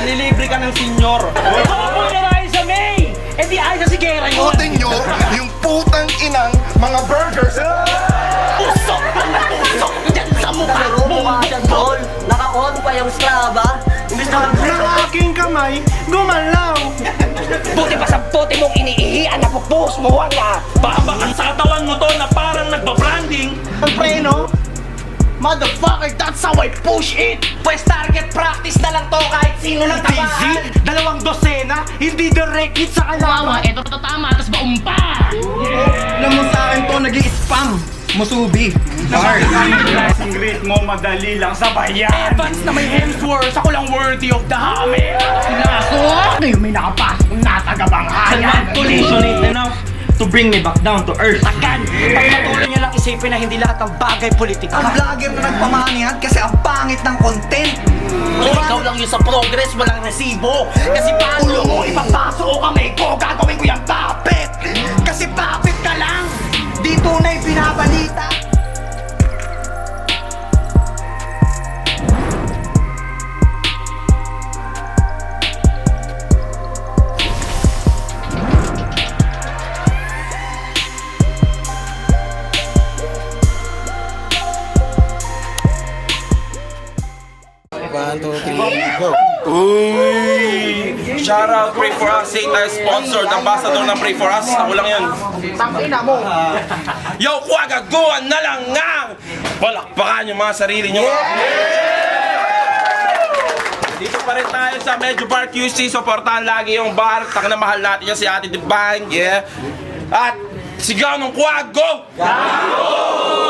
Nanilibre ka ng senyor. Ako na tayo sa May! Eh di ay sa Sigera yun! Putin nyo yung putang inang mga burgers. Pusok! Pusok! Diyan sa mukha! Mukha siya, tol. Naka-on pa yung Strava. Imbis na Ng aking kamay, gumalaw. Buti pa sa bote mong iniihian na pupus mo wala! Babakan sa katawan mo to na parang nagpa-branding. Ang preno? Motherfucker, that's how I push it! Pues target practice na lang to kahit sino lang tamaan! Dalawang dosena, hindi direct hit sa kalaban. Ito to tama, tapos maumpa! Alam mo sa akin to, nag-i-spam. Musubi. Ang great mo, madali lang sabayan. Evans na may Hemsworth, ako lang worthy of the hammer! Pinako! Ngayon may nakapasok na tagabanghayan! Collisionate enough to bring me back down to earth. Takan! Pagpatuloy niya lang isipin na hindi lahat ng bagay politika. ang vlogger na nagpamanihan kasi ang pangit ng content. Ikaw lang yun sa progress, walang resibo. Kasi paano mo ipapasok o kamay ko, gagawin ko yung puppet. Kasi puppet ka lang, di tunay binabalita. Uy! Shoutout Pray For Us, say tayo sponsored, ambassador ng Pray For Us, ako lang yun. Yo, kuwagaguan na lang ngang! Palakpakan yung mga sarili nyo. Dito pa rin tayo sa Medyo Bar QC, supportahan lagi yung bar, taka na mahal natin yan si Ate Dibang, yeah. At sigaw ng kuwago!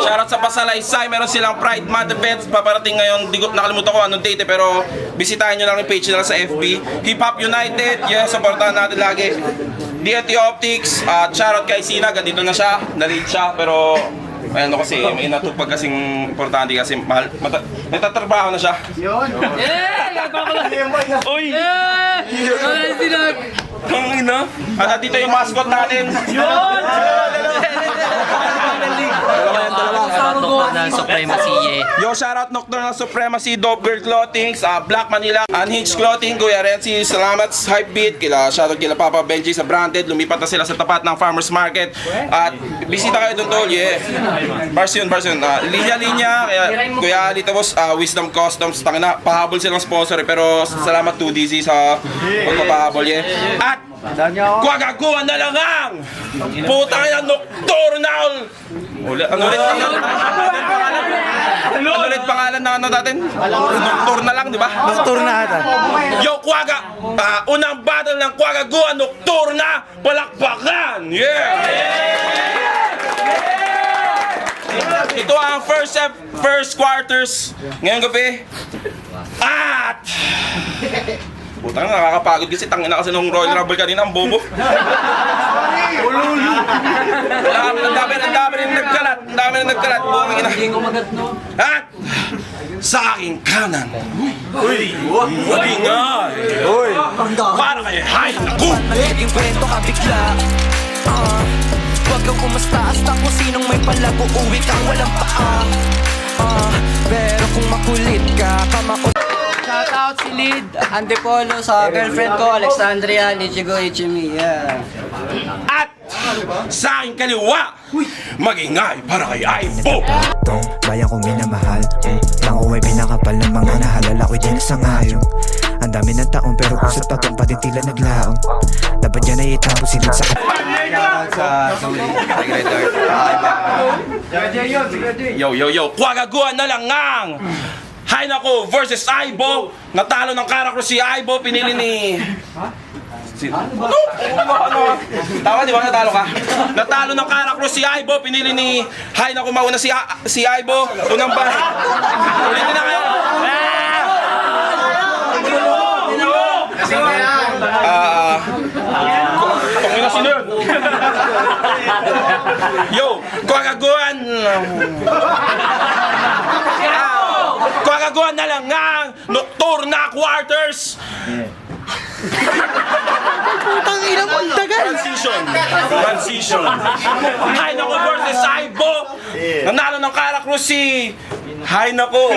Shoutout sa Pasalaysay, meron silang Pride Month events paparating ngayon. Di ko nakalimutan ko anong date pero bisitahin nyo lang yung page nila sa FB. Hip Hop United, yeah, supportahan natin lagi. DNT Optics, at shoutout kay Sinag, dito na siya, na-lead siya pero ano kasi, may natupag kasing importante kasi mahal, natatrabaho na siya. Uy! Ang ina! At dito yung mascot natin. Yun! Nocturnal Supremacy, Yo, shoutout Nocturnal Supremacy, Dope Girl Clothings, Black Manila, Unhinged Clothing, Kuya Renzi, salamat sa Hypebeat, shoutout kila Papa Benji sa Branded, lumipat na sila sa tapat ng Farmers Market, at bisita kayo doon tol, yeah. Bars yun, linya-linya, Kuya Ali, tapos Wisdom Customs, tangina, pahabol silang sponsor pero salamat 2DZ sa pagpapahabol, yeah. At kuwagaguan na lang ang putang ina Nocturnal. Ano ulit pangalan na ano natin? Nocturna lang, di ba? Nocturna ata. Yo, Kuwaga! Unang battle ng Kuwagaguan Nocturna, palakpakan! Yeah! Ito ang first quarters ngayong gabi. At putang na, nakakapagod kasi tangina kasi nung Royal Rumble kanina ang bobo. Ululu. Ang dami rin nagkalat. Buong ina. At sa aking kanan. Uy, magingay. Uy, para kay hay naku. Nagiging kwento ka bigla. Huwag kang umasta-asta kung sinong may palago. Uwi kang walang paa. Pero kung makulit ka, Shoutout si Lid Antipolo sa girlfriend ko, Alexandria Nichigo Ichimi. Yeah. At sa aking kaliwa, magingay para kay Aibo. Tong bayan kong minamahal. Tango ay pinakapal ng mga nahalal. Ako'y di nasangayong. Ang dami ng taong pero kung sa taong pa din tila naglaong. Dapat yan ay itapos silid sa Yo, kuwagaguan na lang ngang Hay nako versus Aibo. Natalo ng Karakro si Aibo, pinili ni ano? Tama di ba natalo ka? Natalo ng Karakro si Aibo, pinili ni Hay nako mauna si Aibo. Unang ba? Ulitin na kayo. Tungin na sino yun? Yo, kuwagaguan. Kuwagaguan na lang ngang Nocturna Quarters. Putang ina mo, tagal! Transition. Hay nako versus Aibo. Nanalo ng Karakro si Hay nako.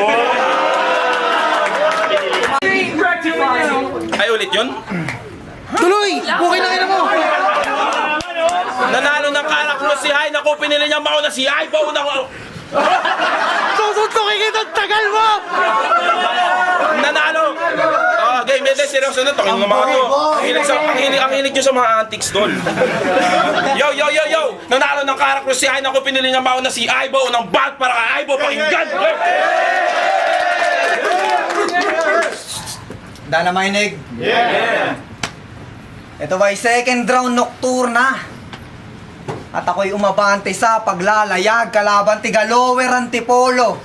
ulit yun? Tuloy! Bukay na kayo mo! Nanalo ng karakter si Hay. Naku, pinili niya mauna si Hay. Pauna ko. Susuntukin kita! Tagal mo! Nanalo! Game, hindi, seryoso na to. Ang mga to. Ang hilig nyo sa mga antics doon. Yo! Nanalo ng karakter si Hay. Naku, pinili niya mauna si Aibo. Unang bag para kay Aibo. Pakinggan! Dana mainig? Yeah! Ito ba'y second round nocturna? At ako'y umabante sa paglalayag kalaban tiga lower antipolo.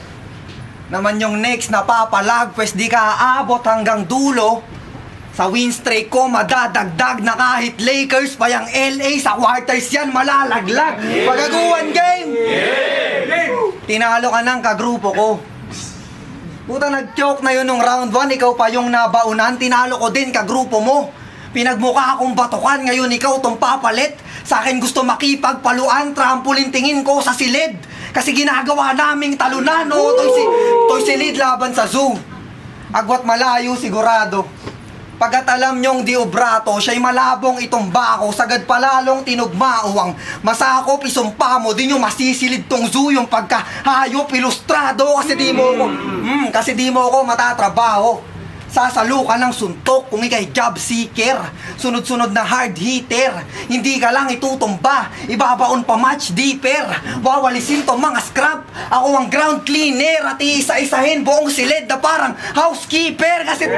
Naman yung next na papalag, pwes di ka aabot hanggang dulo. Sa win streak ko madadagdag na kahit Lakers pa yung LA sa quarters yan malalaglag. Pagaguan game! Tinalo ka ng kagrupo ko. Puta, nag-choke na yun nung round 1, ikaw pa yung nabaunan. Tinalo ko din kagrupo mo. Pinagmukha akong batukan, ngayon ikaw tong papalit. Sa akin gusto makipagpaluan, trampolin tingin ko sa silid. Kasi ginagawa naming talunan, o toy silid laban sa zoo. Agwat malayo sigurado. Pagkat alam nyong di obrato, siya'y malabong itumba ko, sagad palalong tinugmao ang masakop, isumpa mo, di nyo masisilid tong zoo yung pagkahayop, ilustrado, kasi di mo ako matatrabaho. Sasalo ka ng suntok kung ikay job seeker. Sunod-sunod na hard hitter. Hindi ka lang itutumba, ibabaon pa much deeper. Wawalisin tong mga scrap. Ako ang ground cleaner at iisa-isahin buong silid na parang housekeeper. Kasi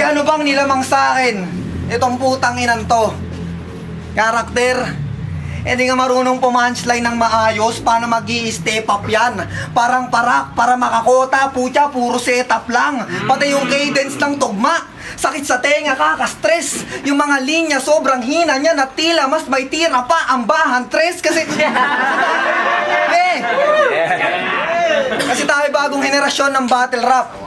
ano bang nilamang sa akin? Itong putang inan to. Karakter. Hindi nga marunong pumunchline ng maayos. Paano mag-i-step up yan? Parang parak, para makakota, putya, puro setup lang. Pati yung cadence ng tugma, sakit sa tenga, kaka-stress. Yung mga linya sobrang hina niya na tila mas may tira pa ang bahan tres. Kasi kasi tayo bagong henerasyon ng battle rap.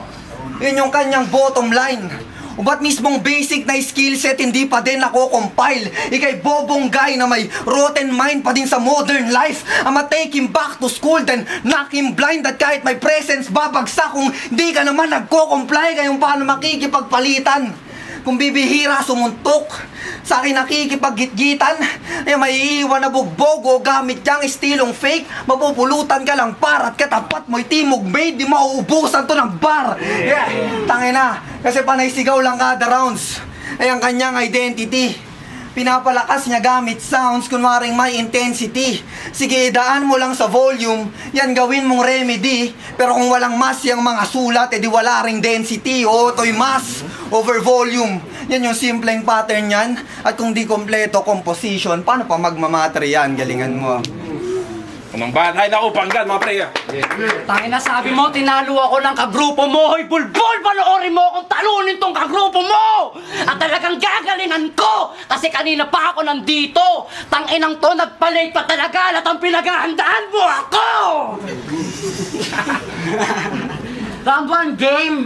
Yun yung kanyang bottom line. O ba't mismong basic na skill set hindi pa din ako compile? Ikay bobong guy na may rotten mind pa din sa modern life. I'ma take him back to school then knock him blind. At kahit may presence babagsak kung di ka naman nagko-comply, kayong paano makikipagpalitan? Kung bibihira sumuntok, sa akin nakikipag-gitgitan, ay may iiwan na bugbog o gamit niyang estilong fake. Mapupulutan ka lang par at katapat mo'y timog made, di mauubusan to ng bar. Yeah, tangina, kasi panay sigaw lang kada rounds. Ay ang kanyang identity. Pinapalakas niya gamit sounds, kunwaring may intensity. Sige, idaan mo lang sa volume, yan gawin mong remedy. Pero kung walang mass yung mga sulat, edi wala ring density. O, to'y mass over volume. Yan yung simpleng pattern yan. At kung di kompleto composition, paano pa magmamatter yan? Galingan mo. Unang bag. Hay, naku, panggan, mga pre. Tangina, sabi mo, tinalo ako ng kagrupo mo. Hoy, bulbul, panoorin mo kung talunin tong kagrupo mo! At talagang gagalingan ko! Kasi kanina pa ako nandito! Tanginang to, nagpalit pa talaga! At ang pinaghahandaan mo ako! Round 1, game!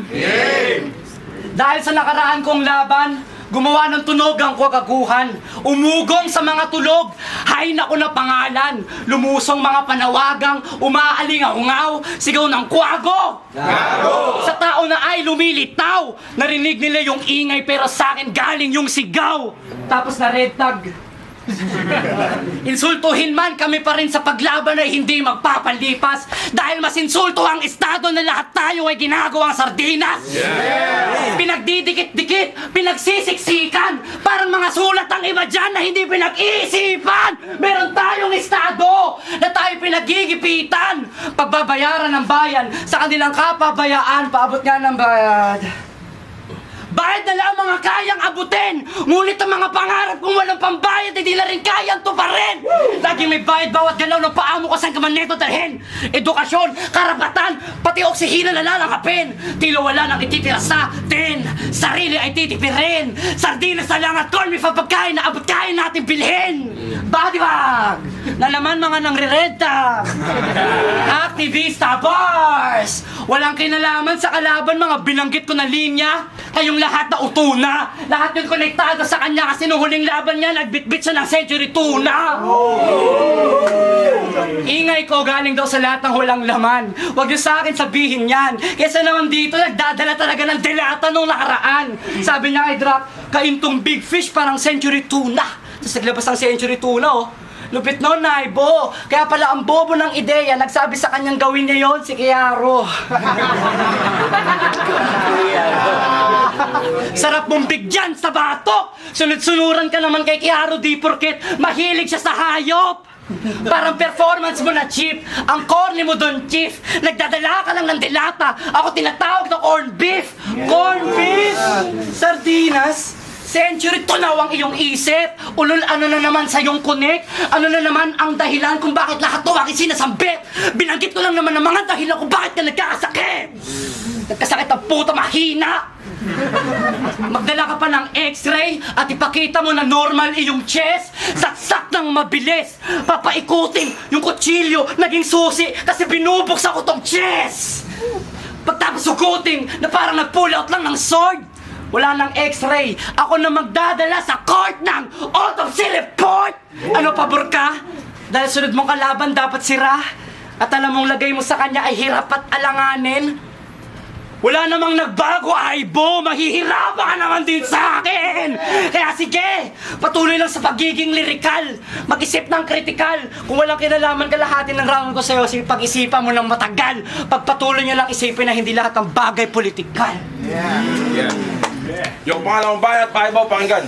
Dahil sa nakaraan kong laban, gumawa ng tunog ang kagaguhan. Umugong sa mga tulog, hay naku na pangalan. Lumusong mga panawagang, umaaling-ungaw, sigaw ng kwago. Sa tao na ay lumilitaw, narinig nila yung ingay pero sa akin galing yung sigaw. Tapos na red tag. Insultuhin man kami pa rin sa paglaban ay hindi magpapalipas. Dahil mas insulto ang estado na lahat tayo ay ginagawang sardinas. Pinagdidikit-dikit, pinagsisiksikan, parang mga sulat ang iba dyan na hindi pinag-iisipan. Meron tayong estado na tayo pinagigipitan. Pagbabayaran ng bayan sa kanilang kapabayaan, paabot nga ng bayad. Bayad na lang mga kayang abutin. Ngunit ang mga pangarap kung walang pambayad, hindi na rin kayang tuparin. Laging may bayad bawat galaw ng paa mo kung saan ka man neto dalhin. Edukasyon, karapatan, pati oksihina na lalangapin. Tila wala nang ititira sa atin. Sarili ay titipirin. Sardinas na lang at corn beef ang pagkain na abot kaya natin bilhin. Body bag na naman mga nangrerenta. Activista bars. Walang kinalaman sa kalaban, mga binanggit ko na linya. Kayong lahat na utuna. Lahat yung konektado sa kanya kasi nung huling laban niya, nagbitbit siya ng Century Tuna. Ingay ko galing daw sa lahat ng walang laman. Huwag niyo sa akin sabihin yan. Kesa naman dito, nagdadala talaga ng delata nung nakaraan. Sabi niya kay Drop, kaintong big fish parang Century Tuna. Tapos naglabas ang Century Tuna, oh. Lupit nun, Naibo. Kaya pala ang bobo ng ideya, nagsabi sa kanyang gawin niya yon si Kiaro. Sarap mong bigyan sa batok! Sunod-sunuran ka naman kay Kiaro di porket mahilig siya sa hayop! Parang performance mo na, Chief. Ang corny mo doon, Chief. Nagdadala ka lang ng delata. Ako tinatawag na corn beef. Corn beef? Sardinas? Century tunaw ang iyong isip. Ulol, ano na naman sa iyong connect? Ano na naman ang dahilan kung bakit lahat to aking sinasambit? Binanggit ko lang naman ang mga dahilan kung bakit ka nagkakasakit. Nagkasakit ang puta mahina. Magdala ka pa ng x-ray at ipakita mo na normal iyong chest. Saksak ng mabilis. Papaikutin yung kutsilyo naging susi kasi binubuksan ko tong chest. Pagtapos sugutin na parang nag-pull out lang ng sword. Wala nang x-ray. Ako na magdadala sa court ng autopsy report. Ano, pabor ka? Dahil sunod mong kalaban dapat sira. At alam mong lagay mo sa kanya ay hirap at alanganin. Wala namang nagbago, Aibo. Mahihirapan ka naman din sa akin. Kaya sige, patuloy lang sa pagiging lirikal. Mag-isip ng kritikal. Kung walang kinalaman kalahati ng round ko sa'yo, sige, pag-isipan mo ng matagal. Pagpatuloy nyo lang isipin na hindi lahat ng bagay politikal. Yeah. Yung pangalawang bayat, Paibaw, pakinggan.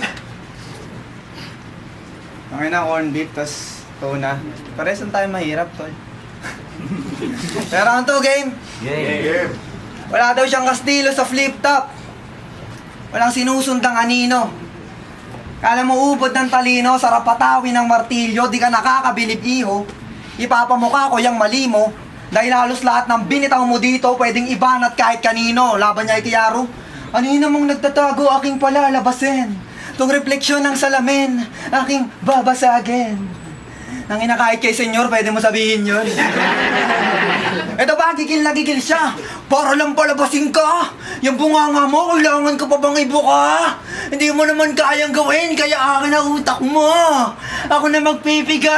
Okay na, corn beef, tas tuna. Pares lang tayo mahirap, tol. Pero ang to, game? Game. Wala daw siyang kastilo sa flip top. Walang sinusundang anino. Kala mo ubod ng talino, sarap patawin ng martilyo, di ka nakakabilib iho. Ipapamukha ko yung mali mo. Dahil halos lahat ng binitaw mo dito, pwedeng ibanat kahit kanino. Laban niya ay Kiaro. Ano yun namang nagtatago, aking palalabasin. Tung refleksyon ng salamin, aking babasagin. Nang inakahit kay senyor, pwede mo sabihin yun. Ito ba, gigil na gigil siya. Para lang palabasin ka. Yung bunganga mo, kailangan ko pa bang ibuka? Hindi mo naman kayang gawin, kaya akin ang utak mo. Ako na magpipiga.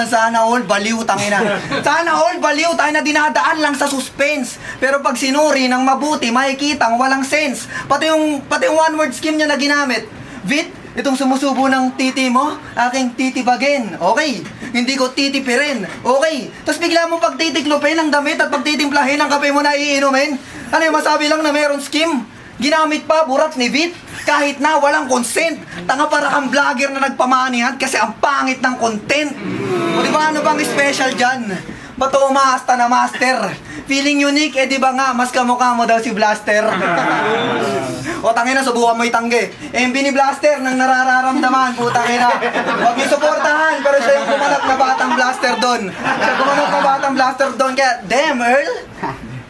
Sana all baliw, tangina. Sana all baliw, tayo na dinadaan lang sa suspense. Pero pag sinuri ng mabuti, makikitang walang sense. Pati yung one word scheme niya na ginamit. Vit, itong sumusubo ng titi mo, aking titibagin. Okay. Hindi ko titipirin. Okay. Tapos bigla mo pagtitiklopin ang damit at pagtitimplahin ang kape mo na iinumin. Ano yung masabi lang na meron scheme? Ginamit pa burat ni Vit kahit na walang consent. Tanga para kang vlogger na nagpamanihan kasi ang pangit ng content. O diba ano bang special dyan? Bato umaasta na master. Feeling unique, eh di ba nga, mas kamukha mo daw si Blaster. O tangina, subukan mo itanggi. MB ni Blaster nang nararamdaman, putang ina. Huwag niyo suportahan, pero siya yung kumanap na batang Blaster doon. Siya kumanap na batang Blaster doon, kaya, damn Earl,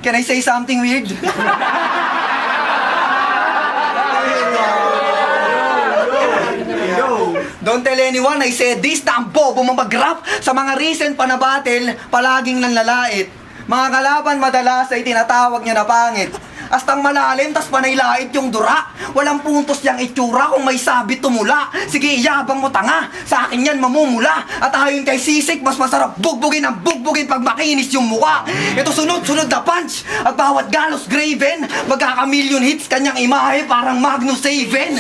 can I say something weird? Don't tell anyone I said this na ang bobo mo mag-rap sa mga recent pa na battle, palaging nanlalait. Mga kalaban madalas ay tinatawag niya na pangit. Astang malalim, tas panaylait yung dura. Walang puntos yang itsura kung may sabit tumula. Sige, iyabang mo tanga, sa akin yan mamumula. At ayon kay Sisik, mas masarap bugbugin ang bugbugin pag makinis yung muka. Ito sunod-sunod na punch, at bawat galos graven, magkaka-million hits kanyang imahe parang Magnus Saven.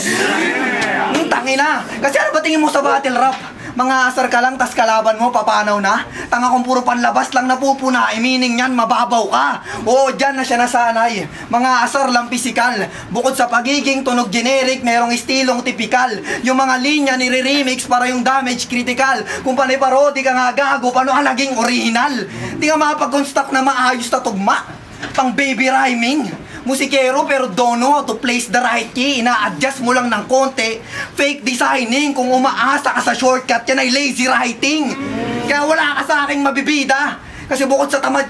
Tangina, kasi ano ba tingin mo sa battle rap? Mga asar ka lang, tas kalaban mo, papanaw na? Tanga kung puro panlabas lang napupuna, meaning yan, mababaw ka. Oo, dyan na siya nasanay. Mga asar lang pisikal. Bukod sa pagiging tunog generic, merong estilong tipikal. Yung mga linya nire-remix para yung damage critical. Kung panay parody ka nga gago, paano ka naging original? Di ka makapag-construct na maayos na tugma. Pang baby rhyming. Musikero pero don't know how to place the right key. Ina-adjust mo lang ng konti. Fake designing. Kung umaasa ka sa shortcut, yan ay lazy writing. Kaya wala ka sa aking mabibida. Kasi bukod sa tamad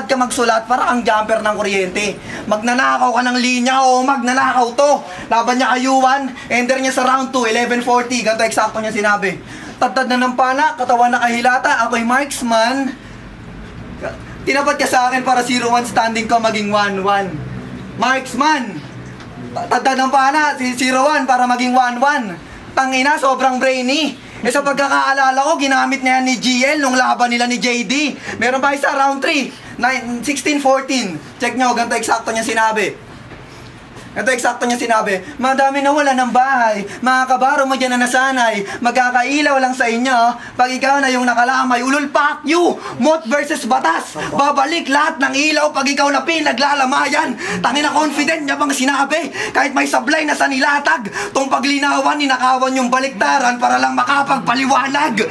ka magsulat, para ang jumper ng kuryente. Magnanakaw ka ng linya o magnanakaw to. Laban niya kayuan, ender niya sa round 2, 11:40. Ganito eksakto niya sinabi. Tadtad na ng pana, katawan na kahilata, ako'y marksman. Tinapat ka sa akin para 0-1 standing ko maging 1-1. Marksman! Tanda ng pana, 0-1 para maging 1-1. Tangina, sobrang brainy. Sa pagkakaalala ko, ginamit na yan ni GL nung laban nila ni JD. Meron ba isa round 3? 16-14. Check nyo, ganito eksakto niya sinabi. Ito eksakto niya sinabi, madami na wala ng bahay, mga kabaro mo dyan na nasanay, magkakailaw lang sa inyo, pag ikaw na yung nakalamay, ulul fuck you, mot versus batas, babalik lahat ng ilaw pag ikaw na pinaglalamayan, tangin na confident niya bang sinabi, kahit may sablay na sa nilatag, tong paglinawan, ninakawan yung baliktaran para lang makapagpaliwanag.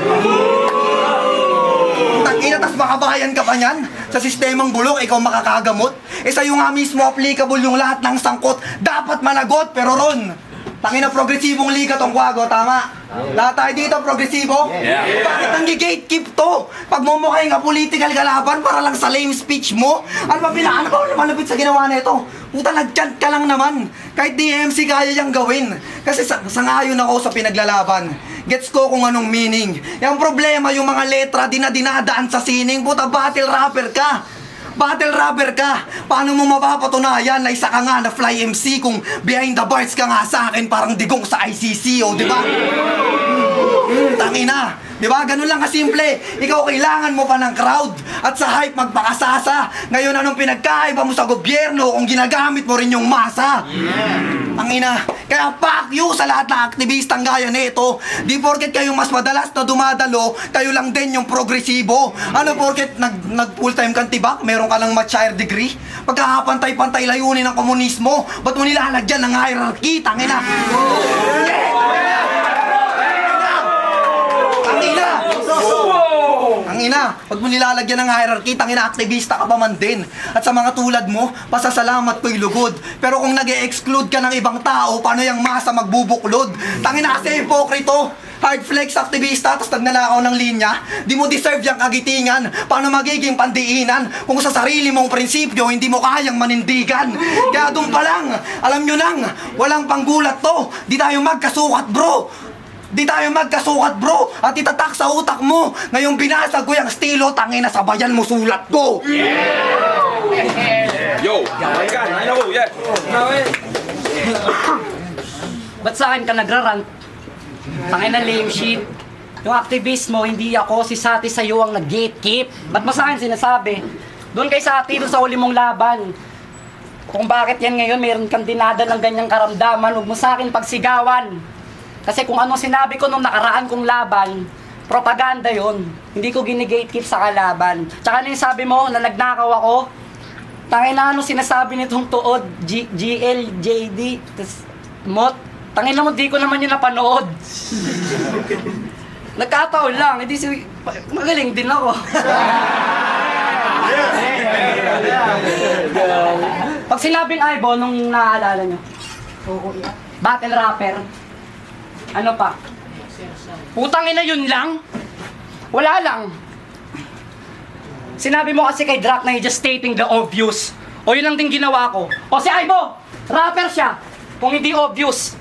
Tangina, tas makabayan ka pa niyan? Sa sistemang bulok, ikaw makakagamot? Sa'yo nga mismo applicable yung lahat ng sangkot. Dapat managot, pero ron, tangina, progresibong liga tong Kwago, tama? Lahat tayo dito, progresibo? Bakit nang-gatekeep to? Pag mumukhay nga political kalaban para lang sa lame speech mo? Ano ba malapit sa ginawa na ito? Puta, nag-chant ka lang naman. Kahit DMC kaya niyang gawin. Kasi sangayon ako sa pinaglalaban. Gets ko kung anong meaning. Yung problema, yung mga letra di na dinadaan sa sining. Puta, battle rapper ka. Battle rapper ka. Paano mo mapapatunayan na isa ka nga na fly MC kung behind the bars ka nga sa akin parang digong sa ICC, o, di ba? Tangina. Di ba? Ganun lang kasimple. Ikaw kailangan mo pa ng crowd at sa hype magpakasasa. Ngayon, anong pinagkaiba mo sa gobyerno kung ginagamit mo rin yung masa? Tangina. Kaya fuck you sa lahat ng aktivistang gaya nito. Di porket kayo mas madalas na dumadalo, kayo lang din yung progresibo. Ano porket nag full-time kang tibak, meron ka lang mature degree? Pagkakapantay-pantay layunin ng komunismo, ba't mo nilalagyan ng hierarchy? Tangina. Tangina, pag mo nilalagyan ng hierarchy, tangina, aktivista ka pa man din. At sa mga tulad mo, pasasalamat ko'y lugod. Pero kung nag-e-exclude ka ng ibang tao, paano yung masa magbubuklod? Tangina, kasi hipokrito. Hard flex aktivista, tapos nagnanakaw ng linya. Di mo deserve yung kagitingan. Paano magiging pandiinan kung sa sarili mong prinsipyo hindi mo kayang manindigan? Kaya doon pa lang, alam nyo nang, walang panggulat to. Di tayo magkasukat, bro. Di tayo magkasukat, bro. At itatak sa utak mo. Ngayong binasag ko yung estilo, tangina, sabayan mo sulat ko. Yo, my God, I know, yeah. Ba't sa akin ka nagrarant? Tangin na lame shit. Yung activist mo, hindi ako, si Sati sa'yo ang nag-gatekeep. Ba't mo sa akin sinasabi? Doon kay Sati, doon sa uli mong laban. Kung bakit yan ngayon, meron kang dinada ng ganyang karamdaman, huwag mo sa akin pagsigawan. Kasi kung ano sinabi ko nung nakaraan kong laban, propaganda yon. Hindi ko gini-gatekeep sa kalaban. Tsaka ano yung sabi mo, na nagnakaw ako? Tangin na ano sinasabi nitong tuod, GL, JD, tas Mot. Tangin na mo, di ko naman yun napanood. Nagkataon lang, hindi si... Magaling din ako. Pag sinabing Aibo, nung naaalala nyo, battle rapper, ano pa? Putang ina, yun lang? Wala lang. Sinabi mo kasi kay Drak na just stating the obvious. O yun lang din ginawa ko. O si Aibo, rapper siya. Kung hindi obvious.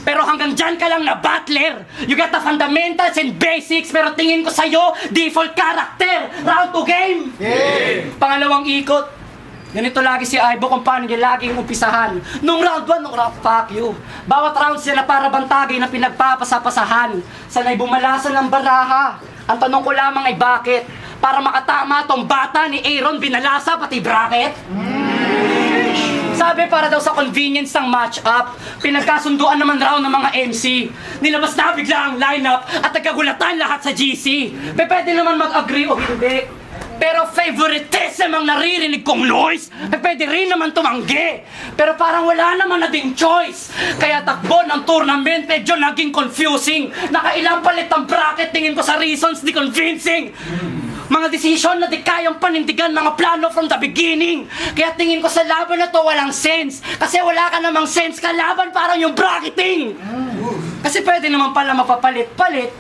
Pero hanggang dyan ka lang na battler. You got the fundamentals and basics, pero tingin ko sa'yo, default character. Round 2 game. Pangalawang ikot. Ganito lagi si Aibo kung paano niya laging umpisahan. Nung round 1, nung round, fuck you. Bawat round sila para bantagay na pinagpapasapasahan. Sanay bumalasan ng baraha. Ang tanong ko lamang ay bakit? Para makatama tong bata ni Aaron binalasa pati bracket? Sabi para daw sa convenience ng match-up, pinagkasunduan naman raw ng mga MC. Nilabas na bigla ang lineup at nagkagulatan lahat sa GC. Pwede naman mag-agree o hindi. Pero favoritism ang naririnig kong noise. Pwede rin naman tumanggi. Pero parang wala naman na ding choice. Kaya takbo ng tournament medyo naging confusing. Nakailang palit ang bracket, tingin ko sa reasons di convincing. Mga desisyon na di kayang panindigan, mga plano from the beginning. Kaya tingin ko sa laban na to walang sense. Kasi wala ka namang sense kalaban, parang yung bracketing. Kasi pwede naman pala mapapalit-palit.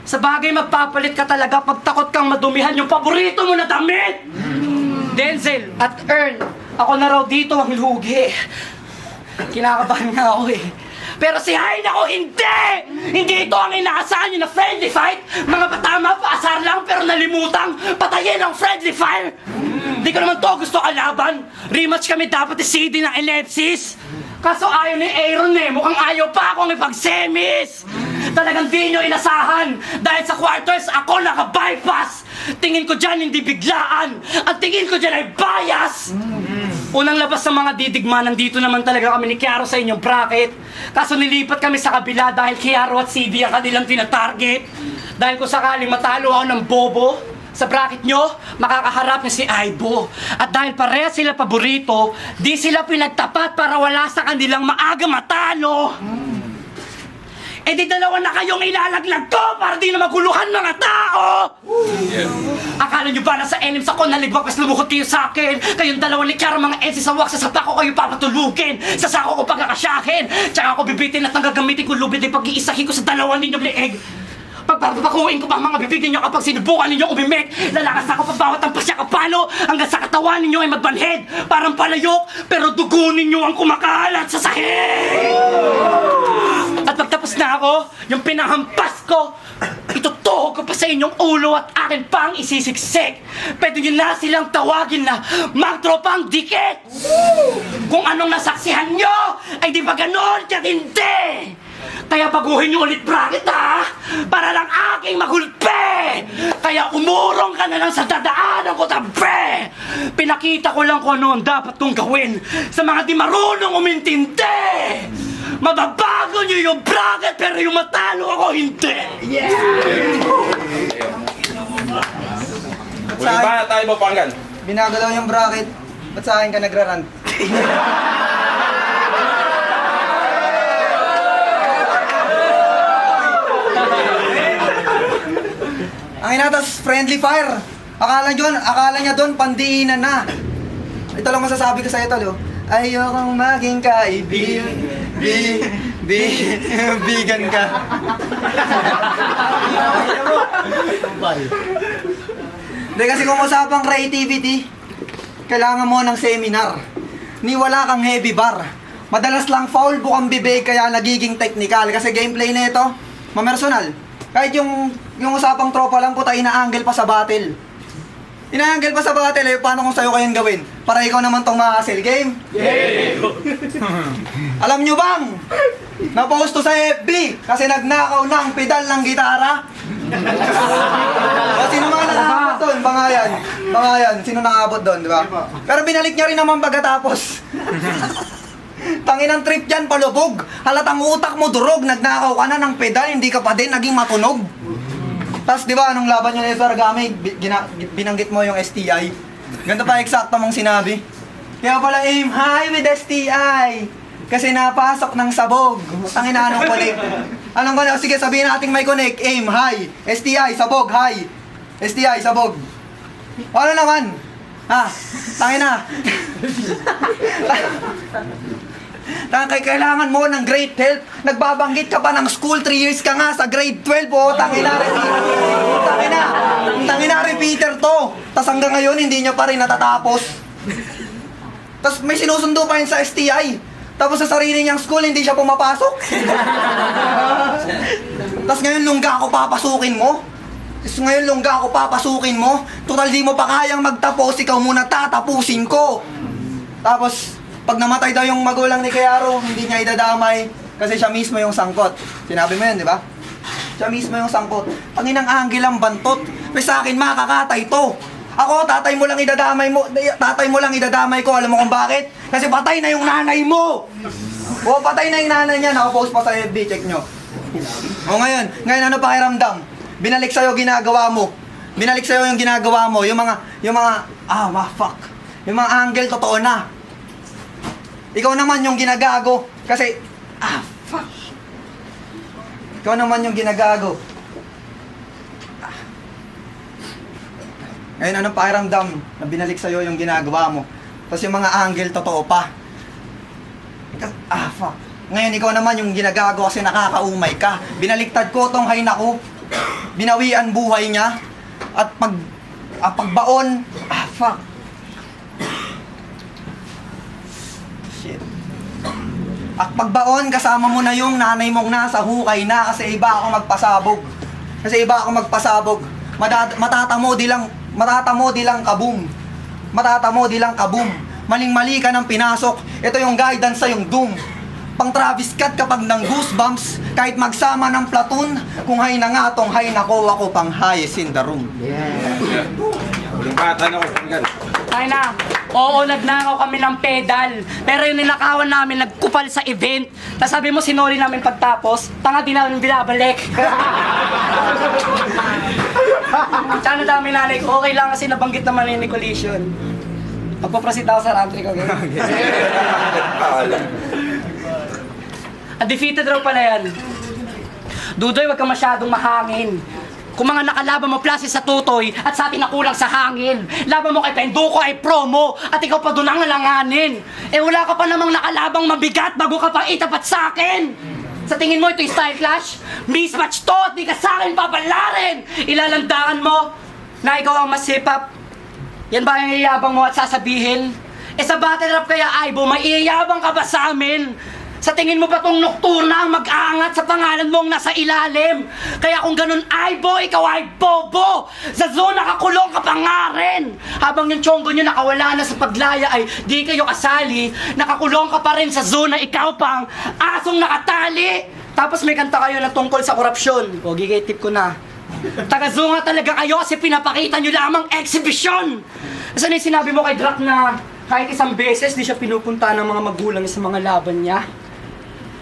Sa bagay magpapalit ka talaga pag takot kang madumihan yung paborito mo na damit. Denzel at Earn, ako na raw dito ang lugi. Kinakabahan nga ako eh. Pero si Hain ako, hindi! Hindi ito ang inaasahan nyo na friendly fight! Mga patama, paasar lang pero nalimutang patayin ang friendly fire! Hindi ko naman to gusto kalaban! Rematch kami dapat i-CD ng Ellipsis! Kaso ayaw ni Aaron eh, mukhang ayaw pa akong ipag-semis! Talagang di nyo inasahan! Dahil sa quarters, ako naka-bypass! Tingin ko dyan hindi biglaan! At tingin ko dyan ay bias! Unang labas sa mga didigma, nandito naman talaga kami ni Kiaro sa inyong bracket. Kaso nilipat kami sa kabila dahil Kiaro at CD ang kanilang tinatarget. Dahil kung sakaling matalo ako ng bobo, sa bracket nyo, makakaharap niya si Aibo. At dahil pareha sila paborito, di sila pinagtapat para wala sa kanilang maaga matalo. Eh di dalawa na kayong ilalaglag ko para di na maguluhan mga tao! Akala nyo ba nasa enim sa ko nalibak mas lumukot kayo sa akin? Kayong dalawa ni Kiara mga ensi sa wak sa sapa ko kayo papatulugin! Sa sako ko pagkakasyahin! Tsaka ako bibitin at nanggagamitin ko lubid ay pag-iisahin ko sa dalawa ninyong leeg! Pagpapakuin ko pa ang mga bibig ninyo kapag sinubukan ninyo umimik! Lalakas ako pa bawat ang pasya kapalo hanggang sa katawan ninyo ay magbanhead! Parang palayok pero dugo ninyo ang kumakalat sa sahig! At pagtapos na ako, yung pinahampas ko, itutuhog ko pa sa inyong ulo at akin pang isisiksik. Pwede nyo na silang tawagin na magtropang dikit. Kung anong nasaksihan nyo, ay di ba ganon ka hindi? Kaya baguhin nyo ulit bracket ha, para lang aking magulpe. Kaya umurong ka na lang sa dadaanan ko tabi. Pinakita ko lang kung ano ang dapat kong gawin sa mga di marunong umintindi. Mababago nyo yung bracket pero yung matalo ako hindi! Ulit ba tayo ba panggan? Binagalaw yung bracket. Ba't sa akin ka nagrarant? Ang inatas, friendly fire. Akala niya doon, pandiinan na. Ito lang masasabi ko sa'yo, tol. Ayokong maging bigan ka. Hindi kasi kung usapang creativity, kailangan mo ng seminar. Ni wala kang heavy bar. Madalas lang foul, bukang bibig, kaya nagiging technical. Kasi gameplay na ito, mamersonal. Kahit yung usapang tropa lang, puta, ina-angle pa sa battle. Ina-angle pa sa battle, eh, paano kung sa'yo kayang gawin? Para ikaw naman tong ma-hustle game? Alam nyo bang, na-post to sa FB kasi nagnakaw ng pedal ng gitara? O, sino mga nakakabot doon? Bangayan. Sino nakakabot doon, di ba? Pero binalik niya rin naman pagkatapos. Tanginang trip dyan, palubog. Halatang utak mo durog, nagnakaw ka na ng pedal, hindi ka pa din naging matunog. Tapos di ba, anong laban nyo na ito, Argami? Binanggit mo yung STI. Ganito pa eksakto mong sinabi. Kaya pala aim high with STI. Kasi napasok ng sabog. Tangina, anong connect? Anong connect? Sige, sabihin natin may connect. Aim high. STI, sabog, high. STI, sabog. Ano naman? Ha? Tangina. Kailangan mo ng great help. Nagbabanggit ka pa ng school, 3 years ka nga sa grade 12, oh. Tangina, repeater to. Tas hanggang ngayon, hindi niya pa rin natatapos. Tas may sinusundo pa yun sa STI. Tapos sa sarili niyang school, hindi siya pumapasok. Tas ngayon, lungga ako papasukin mo. Total, di mo pa kayang magtapos, ikaw muna tatapusin ko. Tapos, pag namatay daw yung magulang ni Kiaro, hindi niya idadamay kasi siya mismo yung sangkot. Sinabi mo yun, di ba? Siya mismo yung sangkot. Panginang anggil ang bantot. May sa akin, makakatay to. Ako, tatay mo lang idadamay ko. Alam mo kung bakit? Kasi patay na yung nanay mo. O, patay na yung nanay niya. Nakapost pa sa FB, check nyo. O ngayon ano pakiramdam? Binalik sa'yo ginagawa mo. Yung mga, fuck. Yung mga angle, totoo na. Ikaw naman yung ginagago. Kasi, fuck. Ikaw naman yung ginagago. Ngayon, anong pakiramdam na binalik sa'yo yung ginagawa mo? Tapos yung mga angle, totoo pa. Fuck. Ngayon, ikaw naman yung ginagago kasi nakakaumay ka. Binaliktad ko tong hay naku. Binawian buhay niya. At pagbaon, fuck. Shit. At pagbaon, kasama mo na yung nanay mong nasa hukay na kasi iba ako magpasabog. Matatamo di lang kabum. Maling-mali ka ng pinasok. Ito yung guidance sa yung doom. Pang Travis Scott kapag ng goosebumps. Kahit magsama ng platoon. Kung hay na nga tong hay nako, ako pang highest in the room. Huling bata na ko. Ay na, oo, nagnakaw kami ng pedal. Pero yung ninakawan namin, nagkupal sa event. Nasabi mo, sinori namin pagtapos. Tanga din namin binabalik. Tsaka na dami nanay ko, okay lang kasi nabanggit naman yung collision. Magpaproceed ako sa rantry ko. Undefeated raw pala yan. Dudoy, wag ka masyadong mahangin. Kung mga nakalaban mo plase sa tutoy at sa atin na kulang sa hangin. Laban mo kay Penduko ay promo at ikaw pa doon ang nalanganin. Eh wala ka pa namang nakalabang mabigat bago ka pa itapat sa akin. Sa tingin mo ito'y style clash? Mismatch to at di ka sa akin papalarin. Ilalandakan mo na ikaw ang masipap. Yan ba yung iyayabang mo at sasabihin? Eh sa battle rap kaya Aibo, may iyayabang ka ba sa amin? Sa tingin mo ba tong nokturna ang mag-aangat sa pangalan mong nasa ilalim? Kaya kung ganun Aibo, ikaw ay bobo! Sa zone nakakulong ka pa nga rin! Habang yung chonggo nyo nakawala na sa paglaya ay di kayo kasali, nakakulong ka pa rin sa zone na ikaw pang asong nakatali! Tapos may kanta kayo na tungkol sa korupsyon. O, gigay-tip ko na. Taga-zunga talaga kayo kasi pinapakita nyo lamang exhibition! Saan yung sinabi mo kay Drak na kahit isang beses di siya pinupunta ng mga magulang sa mga laban niya?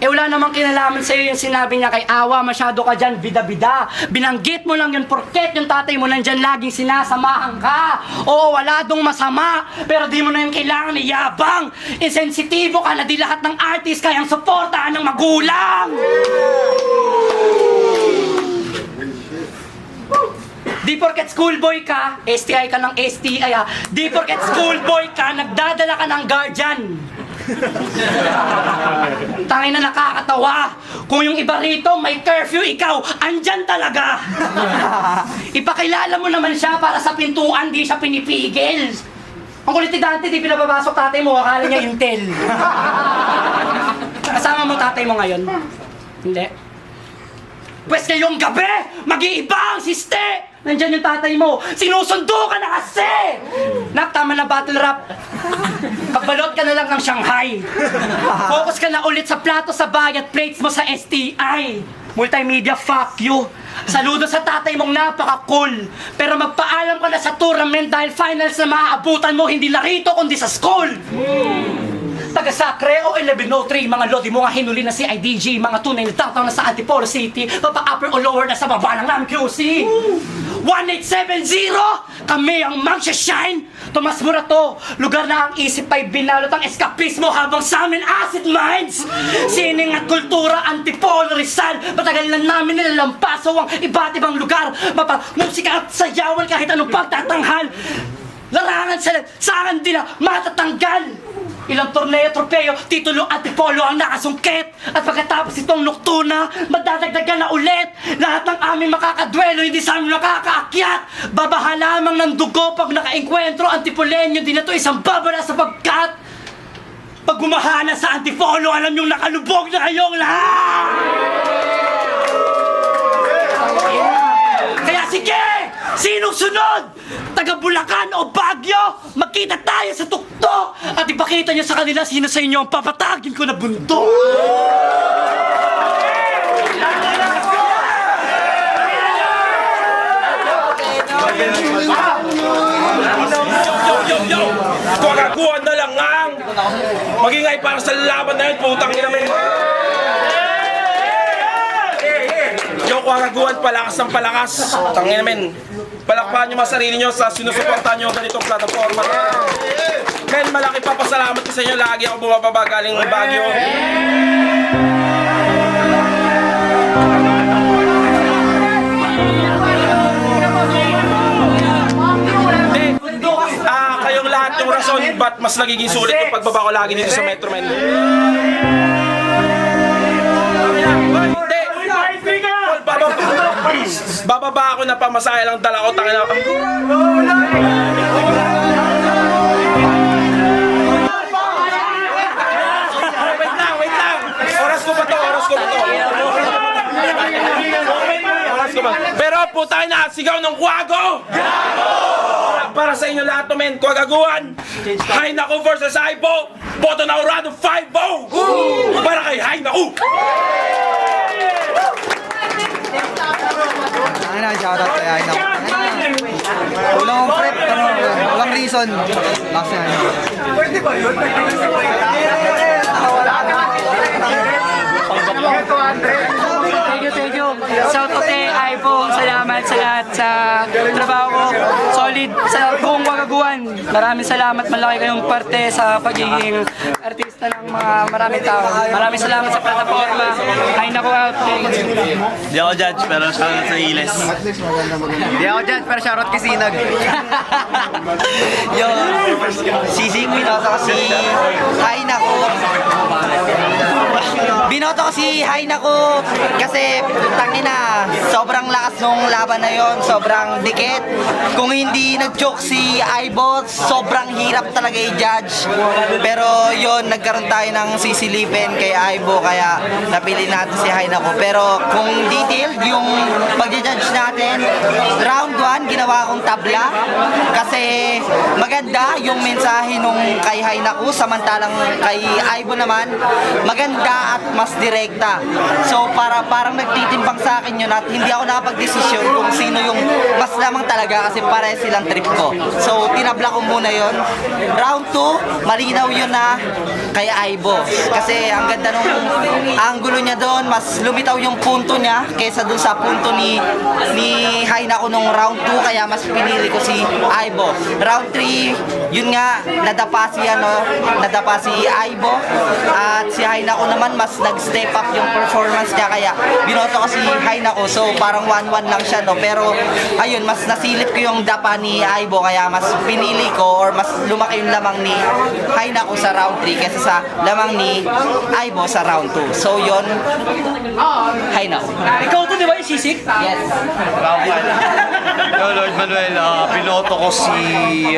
Eh wala namang kinalaman sa'yo yung sinabi niya kay Awa, masyado ka dyan, bida-bida. Binanggit mo lang yun porket yung tatay mo nandyan laging sinasamahan ka. Oo, wala dong masama, pero di mo na yung kailangan ni yabang. Insensitibo ka na di lahat ng artist kayang suportahan ng magulang. Di porket schoolboy ka, STI ka ng STI ha. Di porket schoolboy ka, nagdadala ka ng guardian. Tangin na nakakatawa. Kung yung iba rito may curfew, ikaw andyan talaga. Ipakilala mo naman siya para sa pintuan, di siya pinipigil. Ang kulit ni Dante, di pinapapasok tatay mo, akala niya intel. Kasama mo tatay mo ngayon? Hindi. Pwes ngayong gabi, mag-iiba ang siste! Nandyan yung tatay mo, sinusundo ka na kasi! Nak, tama na battle rap. Pagbalot ka na lang ng Shanghai. Focus ka na ulit sa plato sa bayat plates mo sa STI. Multimedia, fuck you. Saludo sa tatay mong napaka-cool. Pero magpaalam ka na sa tournament dahil finals na maaabutan mo hindi na rito kundi sa school. Taga-Sacre o 1103, mga lodi mo nga hinuli na si IDG, mga tunay na downtown na sa Antipolo City, papa-upper o lower na sa baba ng namin QC. 1870, kami ang magsha-shine. Tomas Morato, lugar na ang isip ay binalot ang eskapismo habang sa amin acid minds. Sining at kultura, Antipolo, Rizal, matagal na namin nilalampaso ang iba't ibang lugar. Musika at sayawan kahit anong pagtatanghal. Larangan sa akin din na matatanggal. Ilang torneo, tropeo, titulo at Antipolo ang nakasungkit. At pagkatapos itong nokturna, madadagdagan na ulit. Lahat ng aming makakadwelo, hindi sa amin makakaakyat. Babaha lamang ng dugo pag nakaengkwentro Antipolenyo, di na to isang babala sapagkat pag gumahana sa Antipolo, alam yung nakalubog na kayong lahat! Kaya sige! Sinong sunod? Taga Bulacan o Baguio? Magkita tayo sa tuktok at ipakita niyo sa kanila sino sa inyo ang papatagin ko na bundok. Yo! Kagaguhan na lang ang magingay para sa laban na yun, putang ina men. Yo, kagaguhan, palakas ng palakas. Tangin na men. Palakpakan nyo mga sarili nyo sa sinusuportahan nyo ganitong plataforma. Men, malaki papasalamat ko sa inyo. Lagi ako bumababa galing Baguio. Kayong lahat yung rason ba't mas nagiging sulit yung pagbaba ko lagi dito sa Metro Men. Bababa ako na pamasahe lang dala ko, tangin ako. Wait lang. Ready po tayo na sigaw ng Kwago! Gago! Para sa inyo lahat, men, Kwagaguan! Hay Naku versus Aibo! Boto na Orado 5-0! Para kay Hay Naku! Ay na, shoutout kay Hay Naku. Walang prep, walang reason. Lakas na yun. Pwede ba yun? Thank you. Shout out kay Aibo. Salamat sa lahat sa trabaho ko. Solid sa buong Wagaguan. Maraming salamat. Malaki kayong parte sa pagiging artista ng mga maraming tao. Maraming salamat sa plataforma. Hay Naku out. Di ako judge, pero shoutout sa Iles. Hindi ako dyan, pero shoutout kay Sinag. Yung sisig, binoto ko si Hay Naku. Binoto ko si Hay Naku kasi tangina, sobrang lakas nung laban na yon, sobrang dikit. Kung hindi nag-joke si Aibo, sobrang hirap talaga i-judge. Pero yon, nagkaroon tayo ng sisilipin kay Aibo, kaya napili natin si Hay Naku. Pero kung detailed yung pag-judge natin, round 1 ginawa kong tabla kasi maganda yung mensahe nung kay Hay Naku, samantalang kay Aibo naman maganda at mas direkta. So parang nagtitimbang sa akin yun at hindi ako nakapag-desisyon kung sino yung mas lamang talaga kasi pare silang trip ko. So tinabla ko muna yon. Round 2, malinaw yun na kay Aibo. Kasi ang ganda nung angulo niya doon, mas lumitaw yung punto niya kaysa doon sa punto ni Hay Naku nung round 2, kaya mas pinili ko si Aibo. Round 3, yun nga, nadapa si Aibo at si Hay Naku naman mas nag-step up yung performance niya, kaya binoto ko si Hay Naku. So parang 1-1 lang siya, no? Pero ayun, mas nasilip ko yung dapa ni Aibo, kaya mas pinili ko or mas lumaki yung lamang ni Hay Naku sa round 3 kaysa sa lamang ni Aibo sa round 2. So yun, Hay Naku. Ikaw to, di ba, isisik? Yes. Yo, Lord Manuel, binoto ko si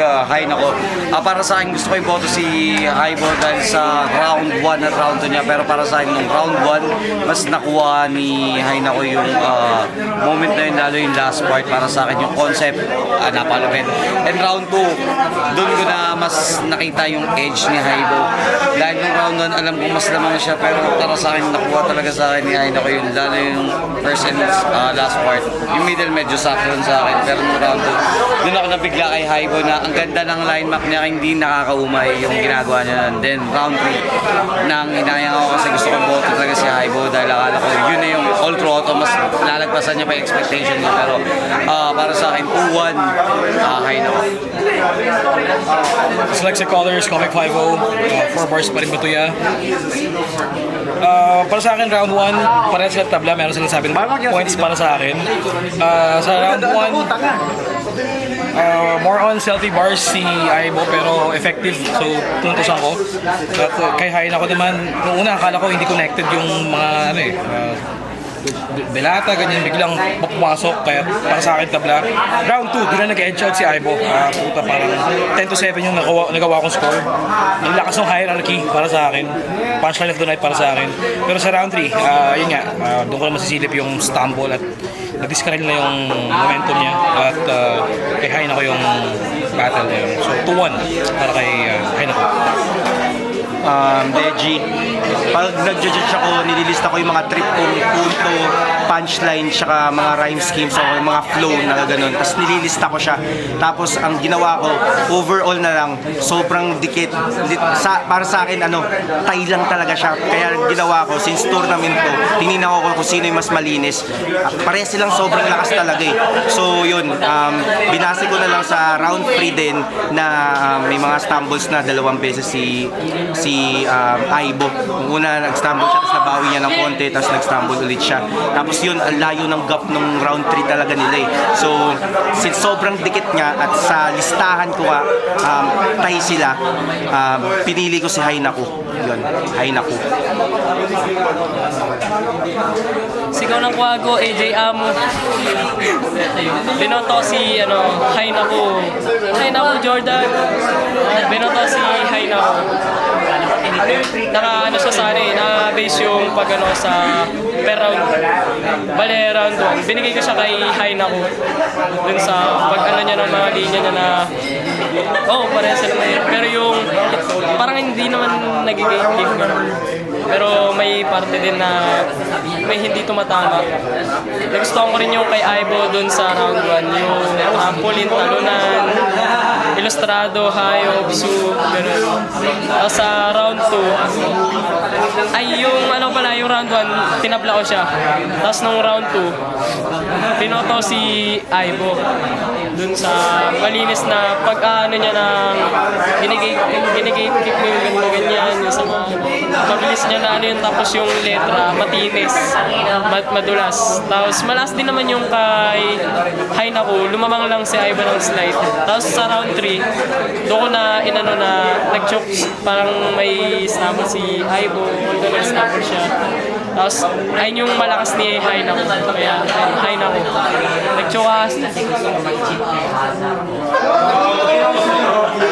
Hay Naku. Para sa akin, gusto ko yung boto si Aibo dahil sa round 1 at round 2 niya. Pero para sa akin, nung round 1, mas nakuha ni Hay Naku yung moment na yun, lalo yung last part. Para sa akin, yung concept, napalupit. And round 2, doon ko na mas nakita yung edge ni Aibo. Dahil nung round 1, alam ko mas lamang siya. Pero para sa akin, nakuha talaga sa akin ni Hay Naku yun, lalo yung first and last part. Yung middle medyo sakto sa akin. Pero nung round 2, doon ako nabigla kay Aibo na ang ganda ng line map niya, hindi nakakaumay yung ginagawa niya. Then round 3, nang inayang ako kasi gusto ko boto talaga si Aibo dahil akala ko yun na yung all through auto, mas lalagpasan niya pa yung expectation niya. Pero para sa akin, 2-1, Hay Naku. Dyslexic Colors, Comic 5-0, 4 bars pa rin Batuya. Para sa akin, round 1, parehas sila tabla, meron silang 7 points para sa akin. Sa round 1, more on selfie bars si Aibo pero effective, so tuntusan ko. At kay Hay Naku naman, noong una akala ko hindi connected yung mga delata, ganyan, biglang pumasok, kaya para sa akin tabla. Round 2, doon na nag-edge out si Aibo. Puta, parang 10-7 yung nagawa kong score. Ang lakas ng hierarchy para sa akin. Punchline of the night para sa akin. Pero sa round 3, yun nga, doon ko na masisilip yung stumble at nag-disconnect na yung momentum niya. At kay Hay Naku yung battle na yun. So 2-1 para kay Hay Naku. Deji, pag nag-judge ako, nililista ko yung mga trip kong punto, punchline, tsaka mga rhyme schemes o mga flow na gano'n. Tapos nililista ko siya. Tapos ang ginawa ko, overall na lang, sobrang dikit. Para sa akin, tie lang talaga siya. Kaya ginawa ko, since tournament ko, tingin ako kung sino yung mas malinis. Parehas silang sobrang lakas talaga eh. So yun, binase ko na lang sa round 3 din na may mga stumbles na 2 beses si Aibo. Una nag-stumble siya, tapos nabawi niya ng konti, tapos nag-stumble ulit siya. Tapos yun, ang layo ng gap nung round 3 talaga nila eh. So, since sobrang dikit nga at sa listahan ko tie sila, pinili ko si Hay Naku. Yun, Hay Naku. Sigaw ng Kwago, AJ Amo. Binoto si Hay Naku. Hay Naku, Jordan. Binoto si Hay Naku. naka ano siya sa ano eh, na-base yung pag ano sa per round. Bale, round 1. Binigay ko siya kay Haina ko. Dun sa pag ano niya ng mga linya niya na parehas sila may pero yung parang hindi naman nagiging game ganun. Pero may parte din na may hindi tumatama. Nagustuhan ko rin yung kay Aibo dun sa round 1. Yung pulin, talunan, ilustrado, hayop, soup, gano'n. Tapos sa round 2, ay yung ano pala, yung round 1, tinabla ko siya. Tapos nung round 2, pinoto si Aibo dun sa malinis na pag ano niya ng ginigate-kick mo yung ganito ganyan, yung sa mabilis niya na ano yun, tapos yung letra matinis, madulas. Tapos malas din naman yung kay Haina ko, lumamang lang si Aibo ng slide. Tapos sa round 3, doon ko na inano na nag-choke, parang may stumble si Aibo, doon nag-stumble siya. Tapos ayun yung malakas ni Haina ko, kaya Haina ko nag-choke